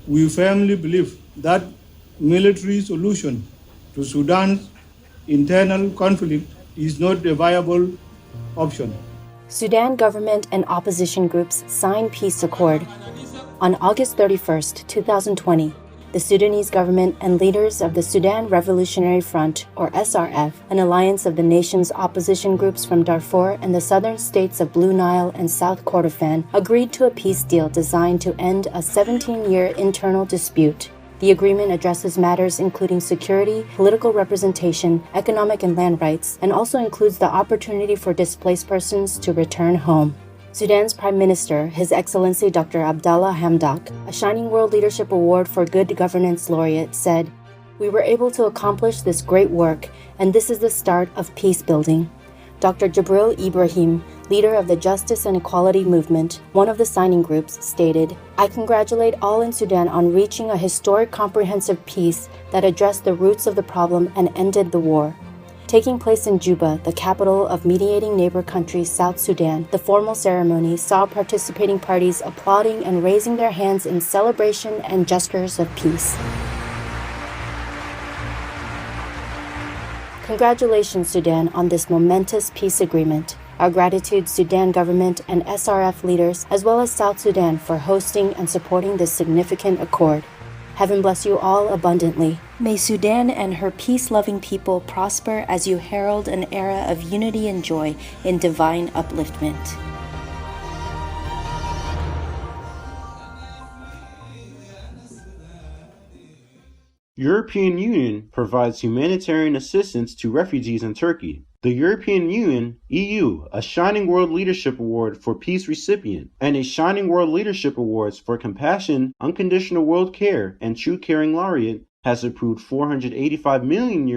we firmly believe that military solution to Sudan's internal conflict is not a viable option. Sudan government and opposition groups signed peace accord. On August 31st, 2020, the Sudanese government and leaders of the Sudan Revolutionary Front, or SRF, an alliance of the nation's opposition groups from Darfur and the southern states of Blue Nile and South Kordofan, agreed to a peace deal designed to end a 17-year internal dispute. The agreement addresses matters including security, political representation, economic and land rights, and also includes the opportunity for displaced persons to return home. Sudan's Prime Minister, His Excellency Dr. Abdallah Hamdok, a Shining World Leadership Award for Good Governance laureate, said, "We were able to accomplish this great work, and this is the start of peace building." Dr. Jibril Ibrahim, leader of the Justice and Equality Movement, one of the signing groups, stated, "I congratulate all in Sudan on reaching a historic comprehensive peace that addressed the roots of the problem and ended the war." Taking place in Juba, the capital of mediating neighbor country South Sudan, the formal ceremony saw participating parties applauding and raising their hands in celebration and gestures of peace. Congratulations, Sudan, on this momentous peace agreement. Our gratitude, Sudan government and SRF leaders, as well as South Sudan, for hosting and supporting this significant accord. Heaven bless you all abundantly. May Sudan and her peace-loving people prosper as you herald an era of unity and joy in divine upliftment. European Union provides humanitarian assistance to refugees in Turkey. The European Union, EU, a Shining World Leadership Award for Peace recipient, and a Shining World Leadership Awards for Compassion, Unconditional World Care, and True Caring laureate, has approved €485 million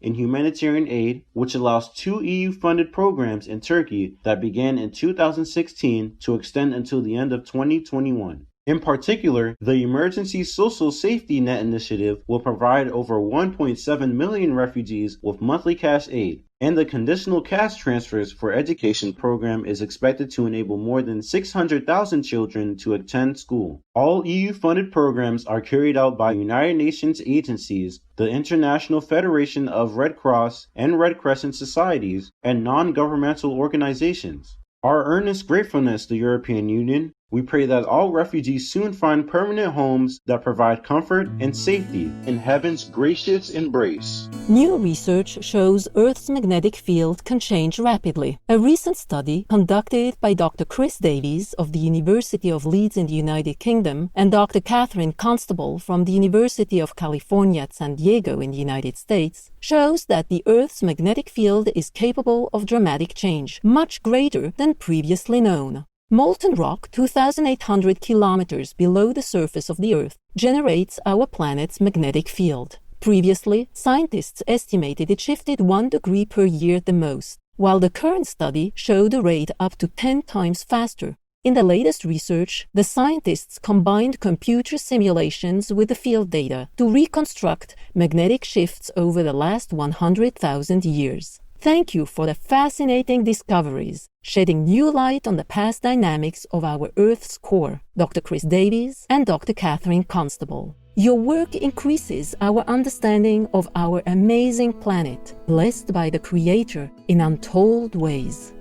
in humanitarian aid, which allows 2 EU-funded programs in Turkey that began in 2016 to extend until the end of 2021. In particular, the Emergency Social Safety Net Initiative will provide over 1.7 million refugees with monthly cash aid, and the Conditional Cash Transfers for Education program is expected to enable more than 600,000 children to attend school. All EU-funded programs are carried out by United Nations agencies, the International Federation of Red Cross and Red Crescent Societies, and non-governmental organizations. Our earnest gratefulness to the European Union. We pray that all refugees soon find permanent homes that provide comfort and safety in heaven's gracious embrace. New research shows Earth's magnetic field can change rapidly. A recent study conducted by Dr. Chris Davies of the University of Leeds in the United Kingdom and Dr. Catherine Constable from the University of California at San Diego in the United States shows that the Earth's magnetic field is capable of dramatic change, much greater than previously known. Molten rock 2,800 kilometers below the surface of the Earth generates our planet's magnetic field. Previously, scientists estimated it shifted 1 degree per year the most, while the current study showed a rate up to 10 times faster. In the latest research, the scientists combined computer simulations with the field data to reconstruct magnetic shifts over the last 100,000 years. Thank you for the fascinating discoveries, shedding new light on the past dynamics of our Earth's core, Dr. Chris Davies and Dr. Catherine Constable. Your work increases our understanding of our amazing planet, blessed by the Creator in untold ways.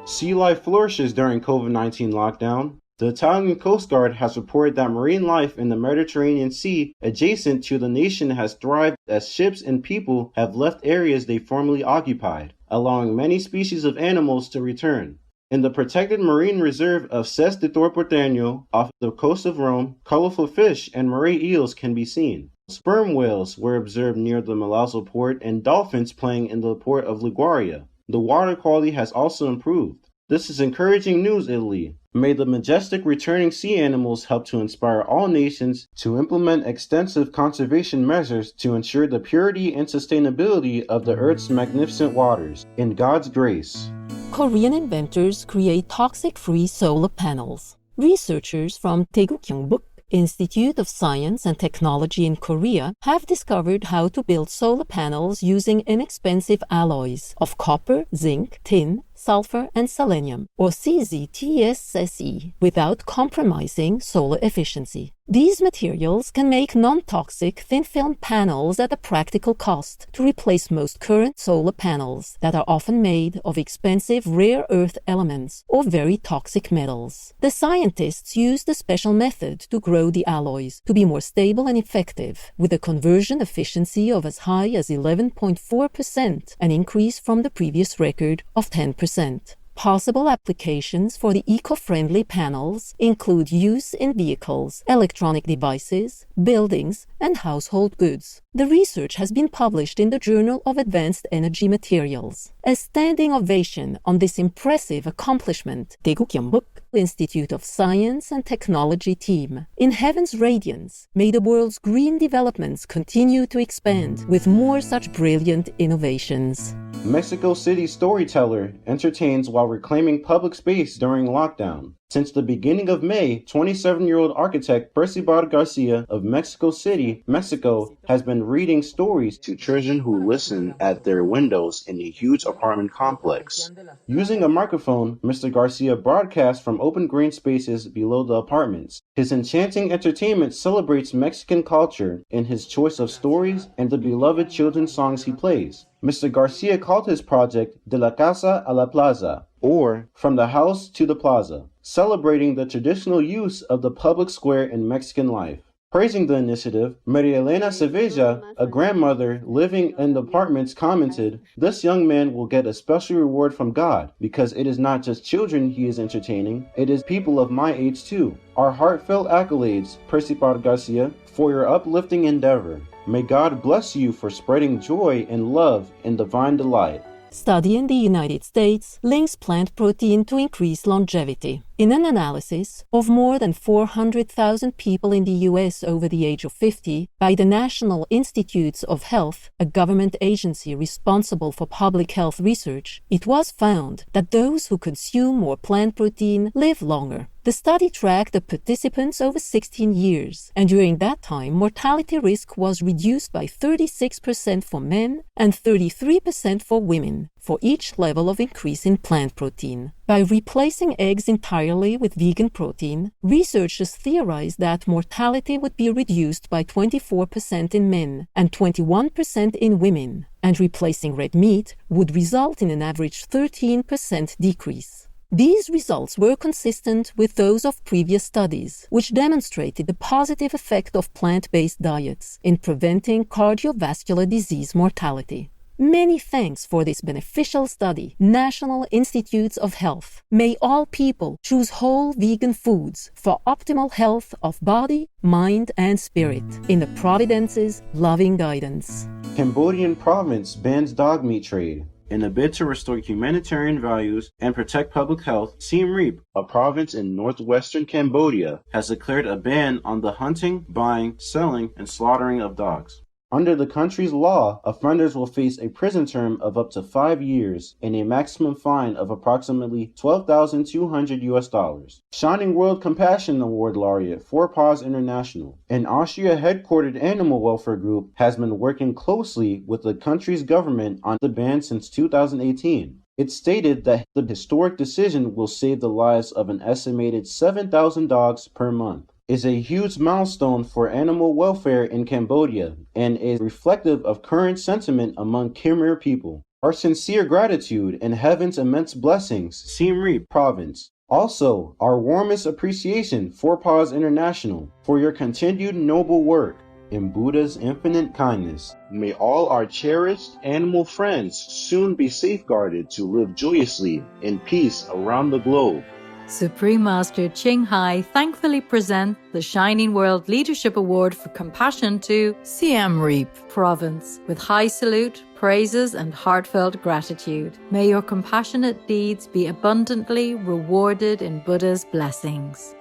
Sea life flourishes during COVID-19 lockdown. The Italian Coast Guard has reported that marine life in the Mediterranean Sea adjacent to the nation has thrived as ships and people have left areas they formerly occupied, allowing many species of animals to return. In the protected marine reserve of Ces de Torporteño, off the coast of Rome, colorful fish and moray eels can be seen. Sperm whales were observed near the Milazzo port and dolphins playing in the port of Liguria. The water quality has also improved. This is encouraging news, Italy. May the majestic returning sea animals help to inspire all nations to implement extensive conservation measures to ensure the purity and sustainability of the Earth's magnificent waters. In God's grace. Korean inventors create toxic-free solar panels. Researchers from Daegu Gyeongbuk Institute of Science and Technology in Korea have discovered how to build solar panels using inexpensive alloys of copper, zinc, tin, sulfur, and selenium, or CZTSSE, without compromising solar efficiency. These materials can make non-toxic thin-film panels at a practical cost to replace most current solar panels that are often made of expensive rare earth elements or very toxic metals. The scientists used a special method to grow the alloys to be more stable and effective, with a conversion efficiency of as high as 11.4%, an increase from the previous record of 10%. Possible applications for the eco-friendly panels include use in vehicles, electronic devices, buildings, and household goods. The research has been published in the Journal of Advanced Energy Materials. A standing ovation on this impressive accomplishment, 대국연북 Institute of Science and Technology team. In heaven's radiance, may the world's green developments continue to expand with more such brilliant innovations. Mexico City Storyteller entertains while reclaiming public space during lockdown. Since the beginning of May, 27-year-old architect Percival Garcia of Mexico City, Mexico, has been reading stories to children who listen at their windows in a huge apartment complex. Using a microphone, Mr. Garcia broadcasts from open green spaces below the apartments. His enchanting entertainment celebrates Mexican culture in his choice of stories and the beloved children's songs he plays. Mr. Garcia called his project De la Casa a la Plaza, or From the House to the Plaza, celebrating the traditional use of the public square in Mexican life. Praising the initiative, Maria Elena Sevilla, a grandmother living in the apartments, commented, "This young man will get a special reward from God, because it is not just children he is entertaining, it is people of my age too. Our heartfelt accolades, Percival Garcia, for your uplifting endeavor. May God bless you for spreading joy and love and divine delight." Study in the United States links plant protein to increase longevity. In an analysis of more than 400,000 people in the U.S. over the age of 50 by the National Institutes of Health, a government agency responsible for public health research, it was found that those who consume more plant protein live longer. The study tracked the participants over 16 years, and during that time, mortality risk was reduced by 36% for men and 33% for women, for each level of increase in plant protein. By replacing eggs entirely with vegan protein, researchers theorized that mortality would be reduced by 24% in men and 21% in women, and replacing red meat would result in an average 13% decrease. These results were consistent with those of previous studies, which demonstrated the positive effect of plant-based diets in preventing cardiovascular disease mortality. Many thanks for this beneficial study, National Institutes of Health. May all people choose whole vegan foods for optimal health of body, mind, and spirit, in the Providence's loving guidance. Cambodian province bans dog meat trade. In a bid to restore humanitarian values and protect public health, Siem Reap, a province in northwestern Cambodia, has declared a ban on the hunting, buying, selling, and slaughtering of dogs. Under the country's law, offenders will face a prison term of up to 5 years and a maximum fine of approximately $12,200. Shining World Compassion Award laureate Four Paws International, an Austria-headquartered animal welfare group, has been working closely with the country's government on the ban since 2018. It stated that the historic decision will save the lives of an estimated 7,000 dogs per month. Is a huge milestone for animal welfare in Cambodia and is reflective of current sentiment among Khmer people. Our sincere gratitude and heaven's immense blessings, Siem Reap Province. Also, our warmest appreciation, Four Paws International, for your continued noble work in Buddha's infinite kindness. May all our cherished animal friends soon be safeguarded to live joyously in peace around the globe. Supreme Master Ching Hai thankfully presents the Shining World Leadership Award for Compassion to Siem Reap Province with high salute, praises, and heartfelt gratitude. May your compassionate deeds be abundantly rewarded in Buddha's blessings.